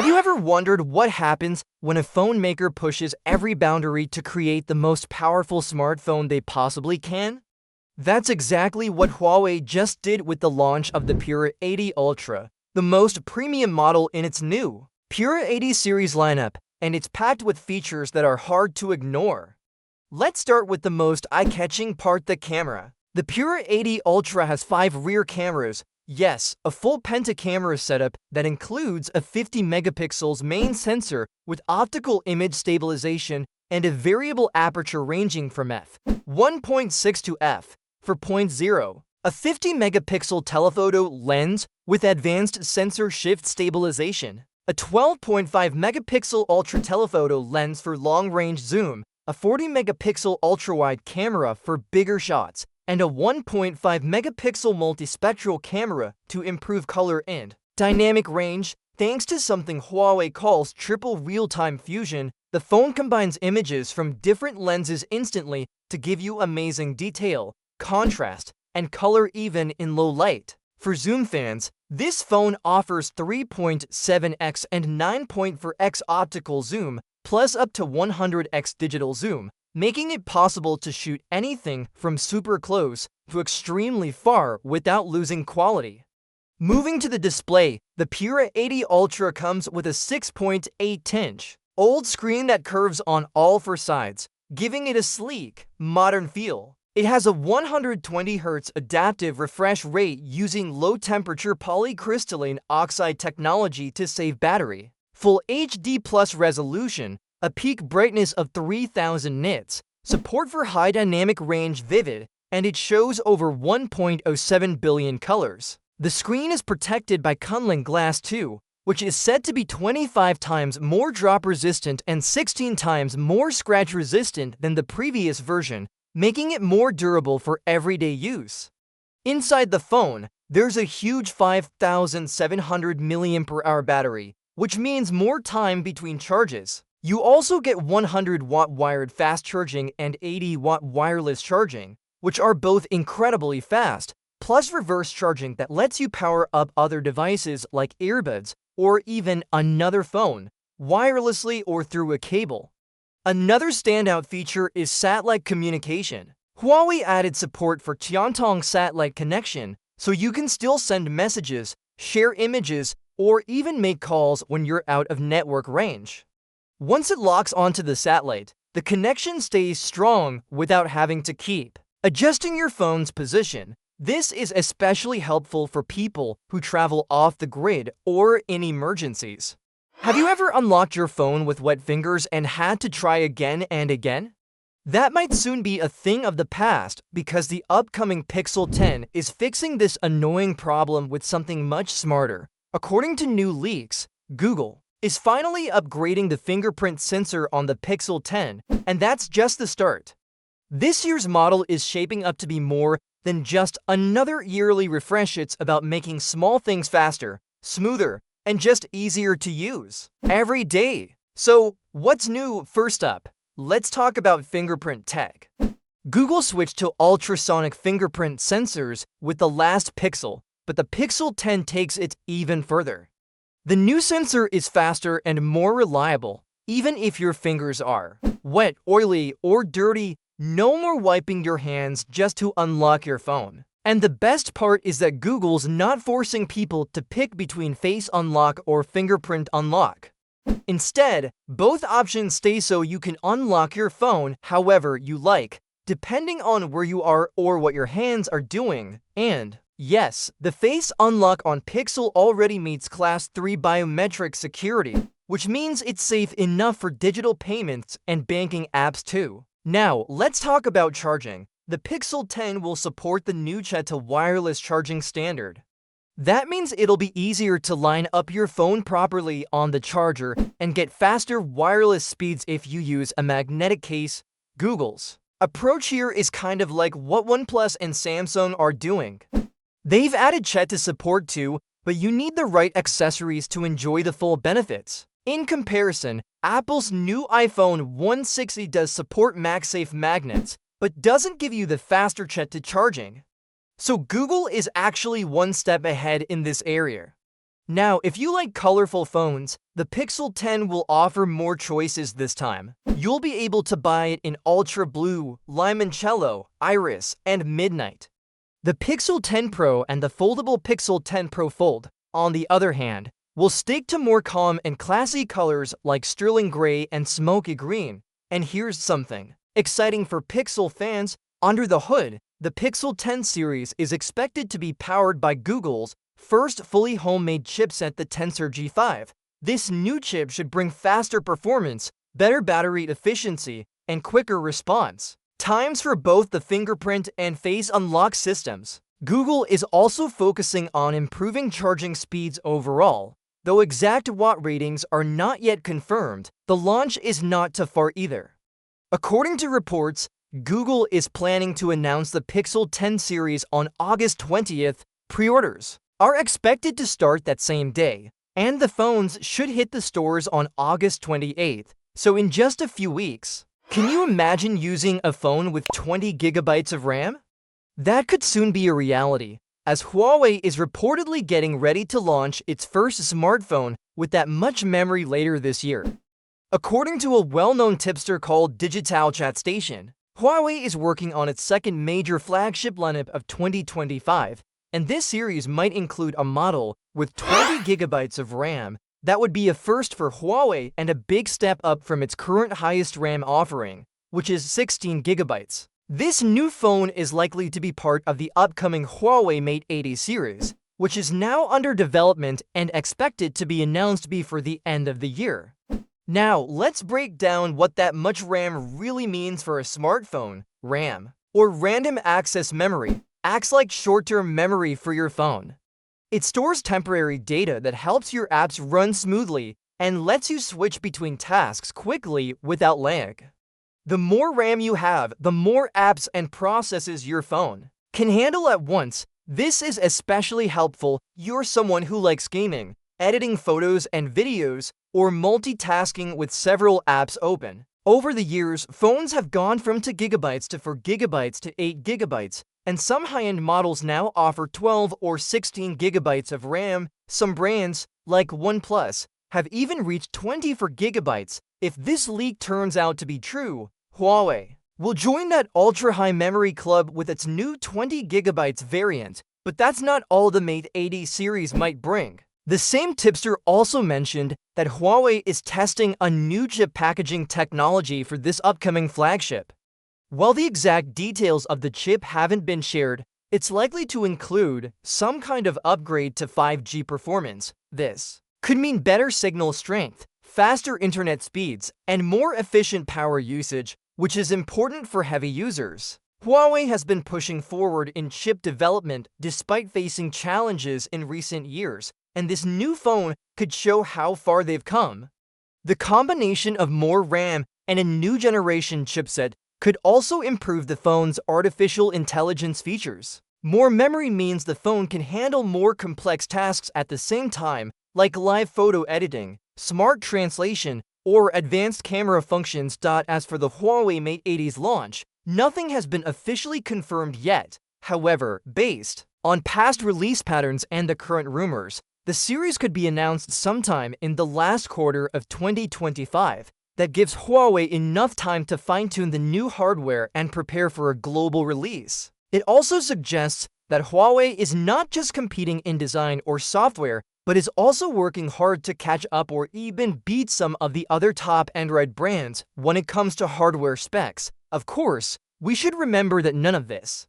Have you ever wondered what happens when a phone maker pushes every boundary to create the most powerful smartphone they possibly can? That's exactly what Huawei just did with the launch of the Pura 80 Ultra, the most premium model in its new Pura 80 series lineup, and it's packed with features that are hard to ignore. Let's start with the most eye-catching part, the camera. The Pura 80 Ultra has 5 rear cameras. Yes, a full penta-camera setup that includes a 50 megapixels main sensor with optical image stabilization and a variable aperture ranging from f1.6 to f4.0, a 50 megapixel telephoto lens with advanced sensor shift stabilization, a 12.5 megapixel ultra telephoto lens for long-range zoom, a 40 megapixel ultra-wide camera for bigger shots, and a 1.5 megapixel multispectral camera to improve color and dynamic range. Thanks to something Huawei calls triple real-time fusion, the phone combines images from different lenses instantly to give you amazing detail, contrast, and color even in low light. For zoom fans, this phone offers 3.7x and 9.4x optical zoom, plus up to 100x digital zoom, making it possible to shoot anything from super close to extremely far without losing quality. Moving to the display, the Pura 80 Ultra comes with a 6.8-inch OLED screen that curves on all 4 sides, giving it a sleek, modern feel. It has a 120Hz adaptive refresh rate using low-temperature polycrystalline oxide technology to save battery. Full HD Plus resolution, a peak brightness of 3000 nits, support for high dynamic range vivid, and it shows over 1.07 billion colors. The screen is protected by Kunlun Glass 2, which is said to be 25 times more drop resistant and 16 times more scratch resistant than the previous version, making it more durable for everyday use. Inside the phone, there's a huge 5700 mAh battery, which means more time between charges. You also get 100-watt wired fast charging and 80-watt wireless charging, which are both incredibly fast, plus reverse charging that lets you power up other devices like earbuds or even another phone, wirelessly or through a cable. Another standout feature is satellite communication. Huawei added support for Tiantong satellite connection, so you can still send messages, share images, or even make calls when you're out of network range. Once it locks onto the satellite, the connection stays strong without having to keep adjusting your phone's position. This is especially helpful for people who travel off the grid or in emergencies. Have you ever unlocked your phone with wet fingers and had to try again and again? That might soon be a thing of the past because the upcoming Pixel 10 is fixing this annoying problem with something much smarter. According to new leaks, Google is finally upgrading the fingerprint sensor on the Pixel 10, and that's just the start. This year's model is shaping up to be more than just another yearly refresh. It's about making small things faster, smoother, and just easier to use every day. So, what's new? First up, let's talk about fingerprint tech. Google switched to ultrasonic fingerprint sensors with the last Pixel, but the Pixel 10 takes it even further. The new sensor is faster and more reliable, even if your fingers are wet, oily, or dirty. No more wiping your hands just to unlock your phone. And the best part is that Google's not forcing people to pick between Face Unlock or Fingerprint Unlock. Instead, both options stay so you can unlock your phone however you like, depending on where you are or what your hands are doing. And yes, the Face Unlock on Pixel already meets Class 3 biometric security, which means it's safe enough for digital payments and banking apps too. Now, let's talk about charging. The Pixel 10 will support the new Qeta wireless charging standard. That means it'll be easier to line up your phone properly on the charger and get faster wireless speeds if you use a magnetic case. Google's approach here is kind of like what OnePlus and Samsung are doing. They've added Qeta support too, but you need the right accessories to enjoy the full benefits. In comparison, Apple's new iPhone 160 does support MagSafe magnets, but doesn't give you the faster Qeta charging. So Google is actually one step ahead in this area. Now, if you like colorful phones, the Pixel 10 will offer more choices this time. You'll be able to buy it in Ultra Blue, Limoncello, Iris, and Midnight. The Pixel 10 Pro and the foldable Pixel 10 Pro Fold, on the other hand, will stick to more calm and classy colors like sterling gray and smoky green. And here's something exciting for Pixel fans. Under the hood, the Pixel 10 series is expected to be powered by Google's first fully homemade chipset, the Tensor G5. This new chip should bring faster performance, better battery efficiency, and quicker response times for both the fingerprint and face unlock systems. Google is also focusing on improving charging speeds overall. Though exact watt ratings are not yet confirmed, the launch is not too far either. According to reports, Google is planning to announce the Pixel 10 series on August 20th. Pre-orders are expected to start that same day, and the phones should hit the stores on August 28th, so in just a few weeks. Can you imagine using a phone with 20 gigabytes of RAM? That could soon be a reality, as Huawei is reportedly getting ready to launch its first smartphone with that much memory later this year. According to a well-known tipster called Digital Chat Station, Huawei is working on its second major flagship lineup of 2025, and this series might include a model with 20 gigabytes of RAM. That would be a first for Huawei and a big step up from its current highest RAM offering, which is 16 gigabytes. This new phone is likely to be part of the upcoming Huawei Mate 80 series, which is now under development and expected to be announced before the end of the year. Now, let's break down what that much RAM really means for a smartphone. RAM, or Random Access Memory, acts like short-term memory for your phone. It stores temporary data that helps your apps run smoothly and lets you switch between tasks quickly without lag. The more RAM you have, the more apps and processes your phone can handle at once. This is especially helpful if you're someone who likes gaming, editing photos and videos, or multitasking with several apps open. Over the years, phones have gone from 2 gigabytes to 4 gigabytes to 8 gigabytes, and some high-end models now offer 12 or 16 gigabytes of RAM. Some brands, like OnePlus, have even reached 24 gigabytes. If this leak turns out to be true, Huawei will join that ultra-high memory club with its new 20 gigabytes variant. But that's not all the Mate 80 series might bring. The same tipster also mentioned that Huawei is testing a new chip packaging technology for this upcoming flagship. While the exact details of the chip haven't been shared, it's likely to include some kind of upgrade to 5G performance. This could mean better signal strength, faster internet speeds, and more efficient power usage, which is important for heavy users. Huawei has been pushing forward in chip development despite facing challenges in recent years, and this new phone could show how far they've come. The combination of more RAM and a new generation chipset could also improve the phone's artificial intelligence features. More memory means the phone can handle more complex tasks at the same time, like live photo editing, smart translation, or advanced camera functions. As for the Huawei Mate 80's launch, nothing has been officially confirmed yet. However, based on past release patterns and the current rumors, the series could be announced sometime in the last quarter of 2025. That gives Huawei enough time to fine-tune the new hardware and prepare for a global release. It also suggests that Huawei is not just competing in design or software, but is also working hard to catch up or even beat some of the other top Android brands when it comes to hardware specs. Of course, we should remember that none of this